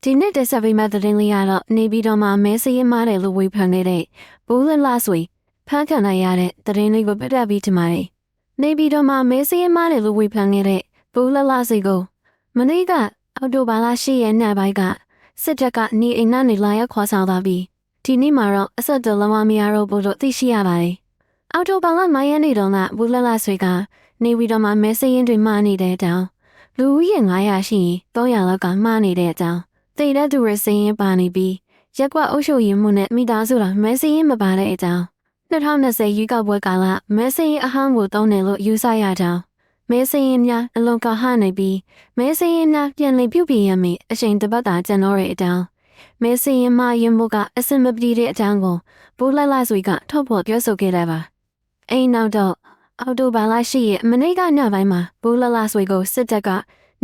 ဒီနေ့တက်ဆက်ပေးမဲ့သတင်းလေးကတော့နေပြည်တော်မှာမဲစရင်မားတယ်လို့ဝေဖန်နေတဲ့ဘိုးလလှဆွေဖမ်းခံလိုက်ရတဲ့သတင်းလေးကိုပြသပြီးတင်ပါတယ်။နေပြည်တော်မှာမဲစရင်မားတယ်လို့ဝေဖန်ခဲ့တဲ့ဘိုးလလှဆွေကိုမနေ့ကအော်တိုဘာလ10ရက်နေ့ပိုင်းကစစ်တပ်ကနေအိမ်ကနေလာရောက်ခေါ်ဆောင်သွားပြီးဒီနေ့မှာတော့အဆက်တော်လမမရတော့ဘူးလို့သိရှိရပါတယ်။အော်တိုဘာလ9ရက်နေ့တုန်းကဘိုးလလှဆွေကနေပြည်တော်မှာမဲစရင်တွေမှားနေတဲ့အကြောင်းလူဦးရေ900ရှိရင်300လောက်ကမှားနေတဲ့အကြောင်းသိတဲ့သူရစင်းရင်ပါနေပြီးရက်ကွက်အုပ်ချုပ်ရေးမှုနဲ့မိသားစုတော်မဲစင်းရင်မပါတဲ့အကြောင်း2020ရွေးကောက်ပွဲကာလမဲစင်းရင်အဟောင်းကိုတုံးတယ်လို့ယူဆရကြောင်းမဲစင်းရင်များအလွန်ကဟနေပြီးမဲစင်းရင်များပြန်လည်ပြုပြင်ရမည်အချိန်တစ်ပတ်သာကျန်တော့တဲ့အကြောင်းမဲစင်းရင်မှရင်မှုကအစင်မပြေတဲ့အကြောင်းကိုဘိုးလလှဆွေကထုတ်ဖော်ပြောဆိုခဲ့တယ်ပါအိမ်နောက်တော့အော်တိုဘာလ10ရက်မနေ့ကညပိုင်းမှာဘိုးလလှဆွေကိုစစ်တပ်က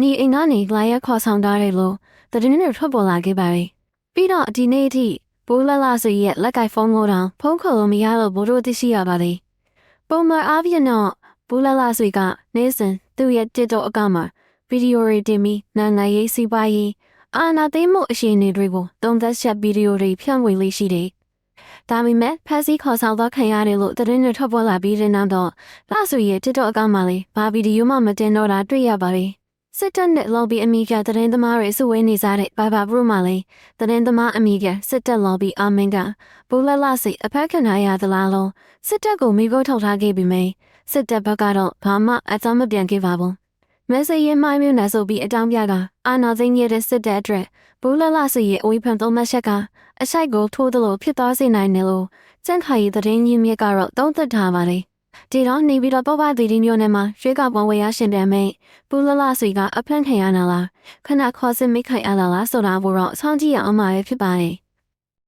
နေအိမ်ကနေလာရောက်ခေါ်ဆောင်ထားတယ်လို့သတင်းတွေထွက်ပေါ်လာခဲ့ပါပြီ။ပြီးတော့ဒီနေ့အထိဘိုးလလှဆွေရဲ့လက်ကိုက်ဖုန်းကိုတောင်ဖုန်းခေါ်လို့မရတော့ဘူးလို့သိရှိရပါတယ်။ပုံမှန်အားဖြင့်တော့ဘိုးလလှဆွေကနေ့စဉ်သူ့ရဲ့ TikTok အကောင့်မှာဗီဒီယိုတွေတင်ပြီးနိုင်ငံရေးစီးပွားရေးအာဏာသိမ်းမှုအခြေအနေတွေကိုသုံးသပ်ချက်ဗီဒီယိုတွေဖြန့်ဝေလေးရှိတယ်။ဒါပေမဲ့ဖက်စီခေါ်ဆောင်သွားခံရတယ်လို့သတင်းတွေထွက်ပေါ်လာပြီးတဲ့နောက်တော့လဆွေရဲ့ TikTok အကောင့်မှာလည်းဘာဗီဒီယိုမှမတင်တော့တာတွေ့ရပါတယ်။စစ်တပ်နဲ့လော်ဘီအမီကသတင်းသမားတွေစုဝေးနေကြတဲ့ဘာဘာဘရုမှာလည်းသတင်းသမားအမီကစစ်တပ်လော်ဘီအမင်ကဘိုးလလှစိအဖက်ခံရသလားလို့စစ်တပ်ကိုမိဖို့ထုတ်ထားခဲ့ပြီးမြဲစစ်တပ်ဘက်ကတော့ဘာမှအကြောင်းမပြန်ခဲ့ပါဘူးမဲစရင်မိုင်းမျိုးနဲ့ဆိုပြီးအတောင်ပြကအာနာသိန်းရဲ့စစ်တပ်အတွက်ဘိုးလလှစိရဲ့အဝေးဖန်သုံးမှတ်ချက်ကအဆိုင်ကိုထိုးသလိုဖြစ်သွားစေနိုင်တယ်လို့စန့်ခါရီသတင်းရင်းမြစ်ကတော့သုံးသပ်ထားပါတယ်ဒီတော့နေပြီးတော့ပေါ်ပါတီဒီမျိုးနဲ့မှာရွှေကပွန်ဝေရရှင်တန်မိတ်ပူလလဆွေကအဖန့်ခံရနာလားခဏခေါ်စစ်မိခိုင်အလားလားဆိုတာကိုတော့ဆောင်းကြည့်ရအောင်ပါပဲဖြစ်ပါတယ်